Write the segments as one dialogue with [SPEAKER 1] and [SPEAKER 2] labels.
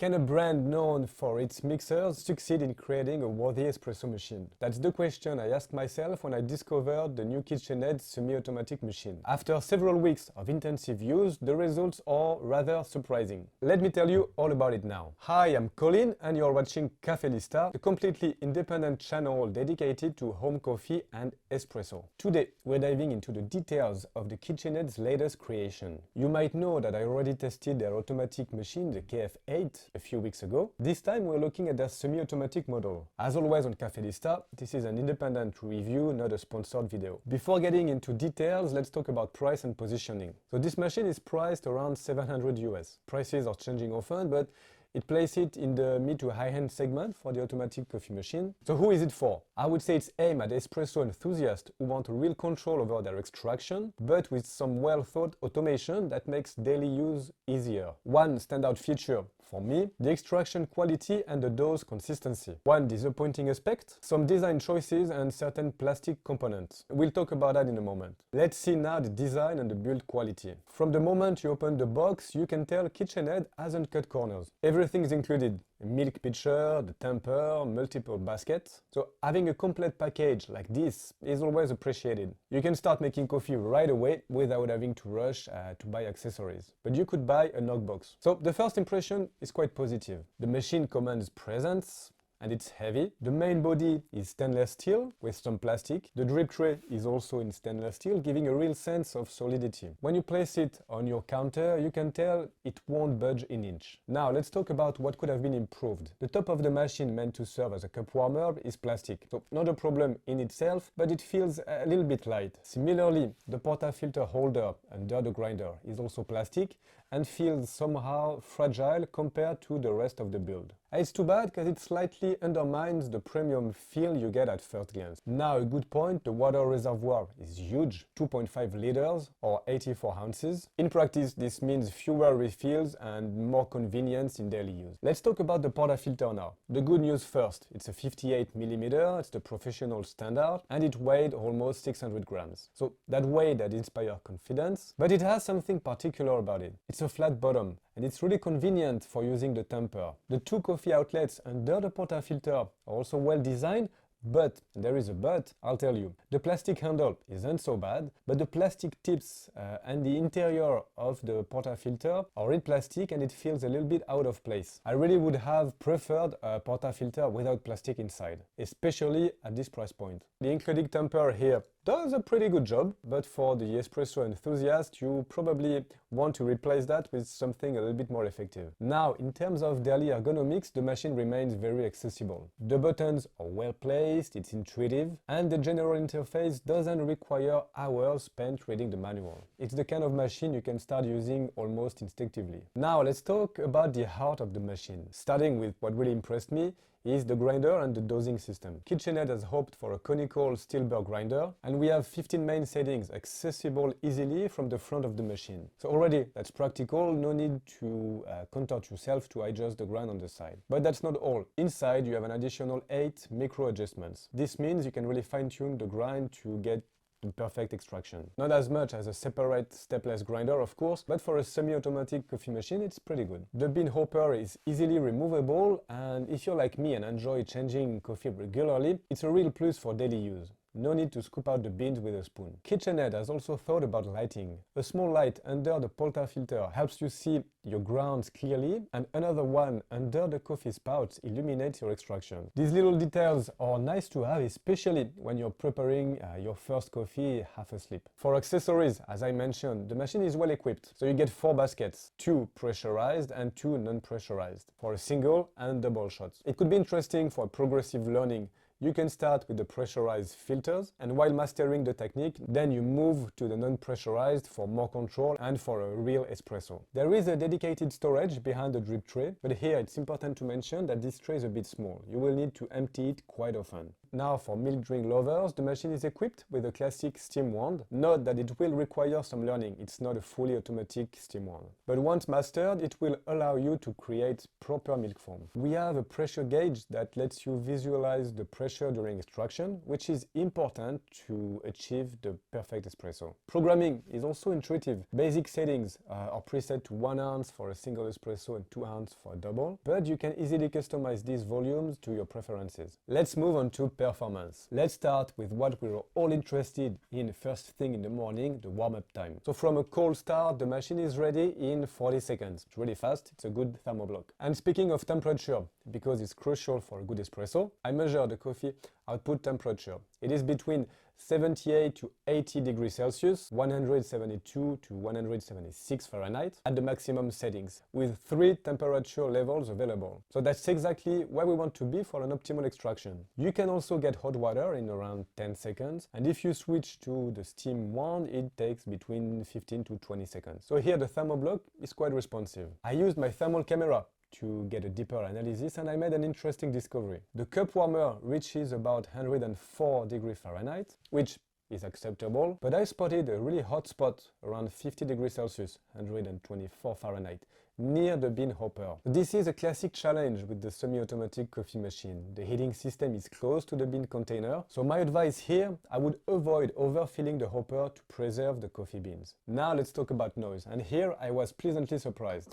[SPEAKER 1] Can a brand known for its mixers succeed in creating a worthy espresso machine? That's the question I asked myself when I discovered the new KitchenAid Semi-Automatic machine. After several weeks of intensive use, the results are rather surprising. Let me tell you all about it now. Hi, I'm Colin and you're watching Cafelista, a completely independent channel dedicated to home coffee and espresso. Today, we're diving into the details of the KitchenAid's latest creation. You might know that I already tested their automatic machine, the KF8, a few weeks ago. This time we're looking at their semi-automatic model. As always on Cafelista, this is an independent review, not a sponsored video. Before getting into details, let's talk about price and positioning. So this machine is priced around 700 US. Prices are changing often, but it places it in the mid to high-end segment for the automatic coffee machine. So who is it for? I would say it's aimed at espresso enthusiasts who want real control over their extraction, but with some well-thought automation that makes daily use easier. One standout feature for me, the extraction quality and the dose consistency. One disappointing aspect, some design choices and certain plastic components. We'll talk about that in a moment. Let's see now the design and the build quality. From the moment you open the box, you can tell KitchenAid hasn't cut corners. Everything is included. A milk pitcher, the temper, multiple baskets. So having a complete package like this is always appreciated. You can start making coffee right away without having to rush to buy accessories. But you could buy a knockbox. So the first impression is quite positive. The machine commands presence, and it's heavy. The main body is stainless steel with some plastic. The drip tray is also in stainless steel, giving a real sense of solidity. When you place it on your counter, you can tell it won't budge an inch. Now let's talk about what could have been improved. The top of the machine meant to serve as a cup warmer is plastic. So not a problem in itself, but it feels a little bit light. Similarly, the portafilter holder under the grinder is also plastic and feels somehow fragile compared to the rest of the build. It's too bad because it slightly undermines the premium feel you get at first glance. Now a good point, the water reservoir is huge, 2.5 liters or 84 ounces. In practice, this means fewer refills and more convenience in daily use. Let's talk about the portafilter now. The good news first, it's a 58mm, it's the professional standard, and it weighed almost 600 grams. So that weight that inspires confidence, but it has something particular about it. It's a flat bottom, and it's really convenient for using the temper. The two coffee outlets under the portafilter are also well designed, but, and there is a but, I'll tell you. The plastic handle isn't so bad, but the plastic tips and the interior of the portafilter are in plastic and it feels a little bit out of place. I really would have preferred a portafilter without plastic inside, especially at this price point. The included temper here does a pretty good job, but for the espresso enthusiast, you probably want to replace that with something a little bit more effective. Now, in terms of daily ergonomics, the machine remains very accessible. The buttons are well placed, it's intuitive, and the general interface doesn't require hours spent reading the manual. It's the kind of machine you can start using almost instinctively. Now, let's talk about the heart of the machine. Starting with what really impressed me, is the grinder and the dosing system. KitchenAid has hoped for a conical steel burr grinder, and we have 15 main settings accessible easily from the front of the machine. So already that's practical, no need to contort yourself to adjust the grind on the side. But that's not all. Inside you have an additional 8 micro adjustments. This means you can really fine-tune the grind to get the perfect extraction. Not as much as a separate stepless grinder, of course, but for a semi-automatic coffee machine, it's pretty good. The bean hopper is easily removable, and if you're like me and enjoy changing coffee regularly, it's a real plus for daily use. No need to scoop out the beans with a spoon. KitchenAid has also thought about lighting. A small light under the portafilter helps you see your grounds clearly, and another one under the coffee spouts illuminates your extraction. These little details are nice to have, especially when you're preparing your first coffee half asleep. For accessories, as I mentioned, the machine is well equipped. So you get 4 baskets, 2 pressurized and 2 non-pressurized, for a single and double shots. It could be interesting for progressive learning. You can start with the pressurized filters, and while mastering the technique, then you move to the non-pressurized for more control and for a real espresso. There is a dedicated storage behind the drip tray, but here it's important to mention that this tray is a bit small. You will need to empty it quite often. Now for milk drink lovers, the machine is equipped with a classic steam wand. Note that it will require some learning, it's not a fully automatic steam wand. But once mastered, it will allow you to create proper milk foam. We have a pressure gauge that lets you visualize the pressure pressure during extraction, which is important to achieve the perfect espresso. Programming is also intuitive. Basic settings are preset to 1 ounce for a single espresso and 2 ounces for a double, but you can easily customize these volumes to your preferences. Let's move on to performance. Let's start with what we're all interested in first thing in the morning, the warm-up time. So from a cold start, the machine is ready in 40 seconds. It's really fast, it's a good thermoblock. And speaking of temperature, because it's crucial for a good espresso, I measure the coffee output temperature. It is between 78 to 80 degrees Celsius, 172 to 176 Fahrenheit at the maximum settings, with 3 temperature levels available. So that's exactly where we want to be for an optimal extraction. You can also get hot water in around 10 seconds, and if you switch to the steam one, it takes between 15 to 20 seconds. So here the thermoblock is quite responsive. I used my thermal camera to get a deeper analysis, and I made an interesting discovery. The cup warmer reaches about 104 degrees Fahrenheit, which is acceptable, but I spotted a really hot spot around 50 degrees Celsius, 124 Fahrenheit, near the bean hopper. This is a classic challenge with the semi-automatic coffee machine. The heating system is close to the bean container, so my advice here, I would avoid overfilling the hopper to preserve the coffee beans. Now let's talk about noise, and here I was pleasantly surprised.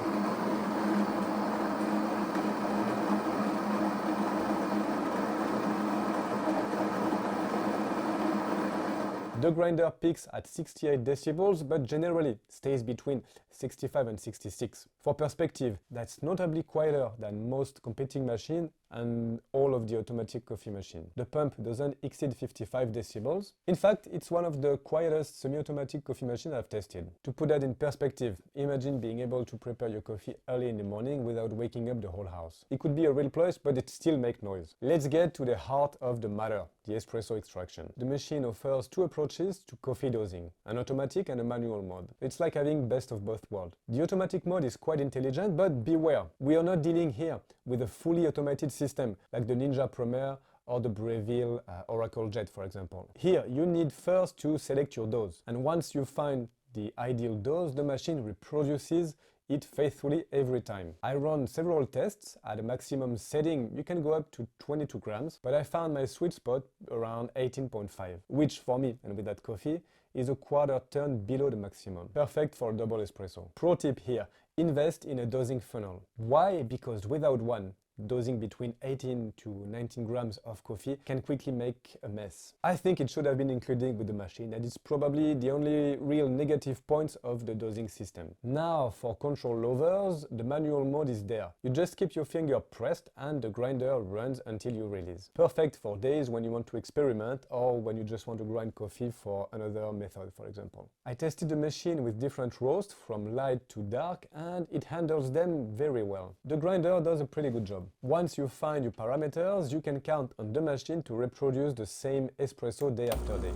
[SPEAKER 1] The grinder peaks at 68 decibels, but generally stays between 65 and 66. For perspective, that's notably quieter than most competing machines and all of the automatic coffee machines. The pump doesn't exceed 55 decibels. In fact, it's one of the quietest semi-automatic coffee machines I've tested. To put that in perspective, imagine being able to prepare your coffee early in the morning without waking up the whole house. It could be a real plus, but it still makes noise. Let's get to the heart of the matter, the espresso extraction. The machine offers 2 approaches to coffee dosing, an automatic and a manual mode. It's like having best of both worlds. The automatic mode is quite intelligent, but beware, we are not dealing here with a fully automated system like the Ninja Premier or the Breville Oracle Jet, for example. Here, you need first to select your dose, and once you find the ideal dose, the machine reproduces it faithfully every time. I run several tests. At a maximum setting, you can go up to 22 grams, but I found my sweet spot around 18.5, which for me, and with that coffee, is a quarter turn below the maximum. Perfect for a double espresso. Pro tip here, invest in a dosing funnel. Why? Because without one, dosing between 18 to 19 grams of coffee can quickly make a mess. I think it should have been included with the machine, and it's probably the only real negative points of the dosing system. Now, for control lovers, the manual mode is there. You just keep your finger pressed and the grinder runs until you release. Perfect for days when you want to experiment or when you just want to grind coffee for another method, for example. I tested the machine with different roasts from light to dark, and it handles them very well. The grinder does a pretty good job. Once you find your parameters, you can count on the machine to reproduce the same espresso day after day.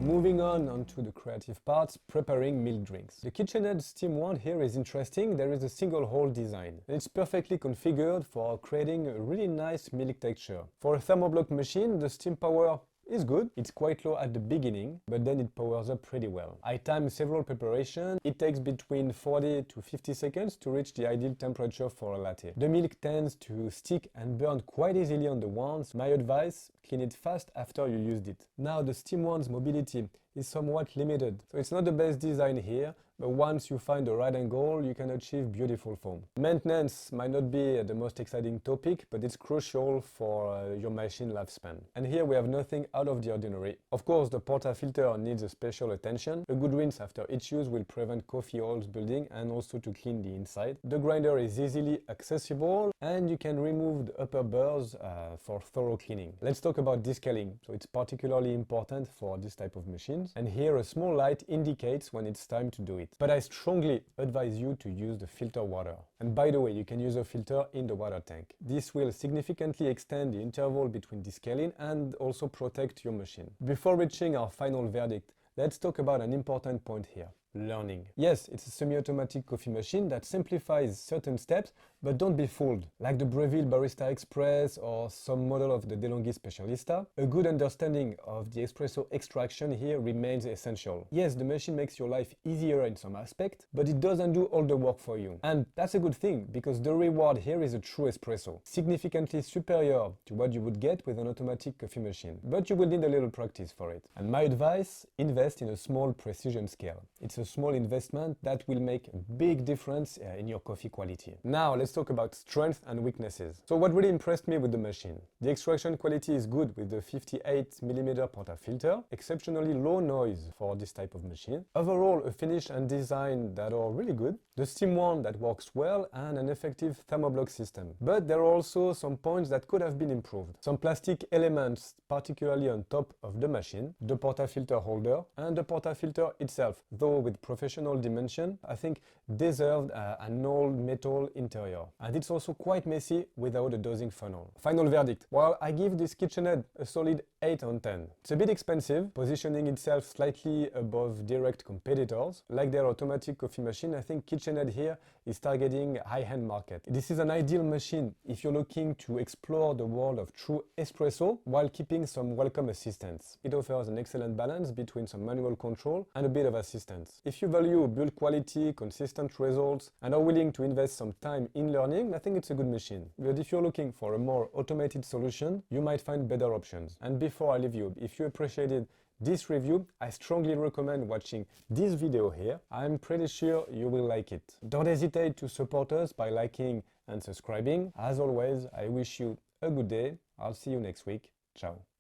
[SPEAKER 1] Moving on to the creative parts, preparing milk drinks. The KitchenAid Steam one here is interesting. There is a single hole design. It's perfectly configured for creating a really nice milk texture. For a thermoblock machine, the steam power is good. It's quite low at the beginning, but then it powers up pretty well. I timed several preparations. It takes between 40 to 50 seconds to reach the ideal temperature for a latte. The milk tends to stick and burn quite easily on the wands. My advice, clean it fast after you used it. Now the steam wand's mobility is somewhat limited, so it's not the best design here, but once you find the right angle, you can achieve beautiful foam. Maintenance might not be the most exciting topic, but it's crucial for your machine lifespan. And here we have nothing out of the ordinary. Of course, the portafilter needs a special attention. A good rinse after each use will prevent coffee oils building and also to clean the inside. The grinder is easily accessible and you can remove the upper burrs for thorough cleaning. Let's talk about descaling. So it's particularly important for this type of machines. And here a small light indicates when it's time to do it. But I strongly advise you to use the filter water. And by the way, you can use a filter in the water tank. This will significantly extend the interval between descaling and also protect your machine. Before reaching our final verdict, let's talk about an important point here. learning. Yes, it's a semi-automatic coffee machine that simplifies certain steps, but don't be fooled. Like the Breville Barista Express or some model of the DeLonghi Specialista, a good understanding of the espresso extraction here remains essential. Yes, the machine makes your life easier in some aspect, but it doesn't do all the work for you. And that's a good thing, because the reward here is a true espresso, significantly superior to what you would get with an automatic coffee machine. But you will need a little practice for it. And my advice, invest in a small precision scale. It's a small investment that will make a big difference in your coffee quality. Now let's talk about strengths and weaknesses. So what really impressed me with the machine? The extraction quality is good with the 58mm portafilter, exceptionally low noise for this type of machine. Overall, a finish and design that are really good, the steam wand that works well, and an effective thermoblock system. But there are also some points that could have been improved. Some plastic elements, particularly on top of the machine, the portafilter holder, and the portafilter itself, though with professional dimension, I think deserved an old metal interior. And it's also quite messy without a dosing funnel. Final verdict. While I give this KitchenAid a solid 8 on 10. It's a bit expensive, positioning itself slightly above direct competitors. Like their automatic coffee machine, I think KitchenAid here is targeting a high-end market. This is an ideal machine if you're looking to explore the world of true espresso while keeping some welcome assistance. It offers an excellent balance between some manual control and a bit of assistance. If you value build quality, consistent results, and are willing to invest some time in learning, I think it's a good machine. But if you're looking for a more automated solution, you might find better options. And before I leave you, if you appreciated this review, I strongly recommend watching this video here. I'm pretty sure you will like it. Don't hesitate to support us by liking and subscribing. As always, I wish you a good day. I'll see you next week. Ciao.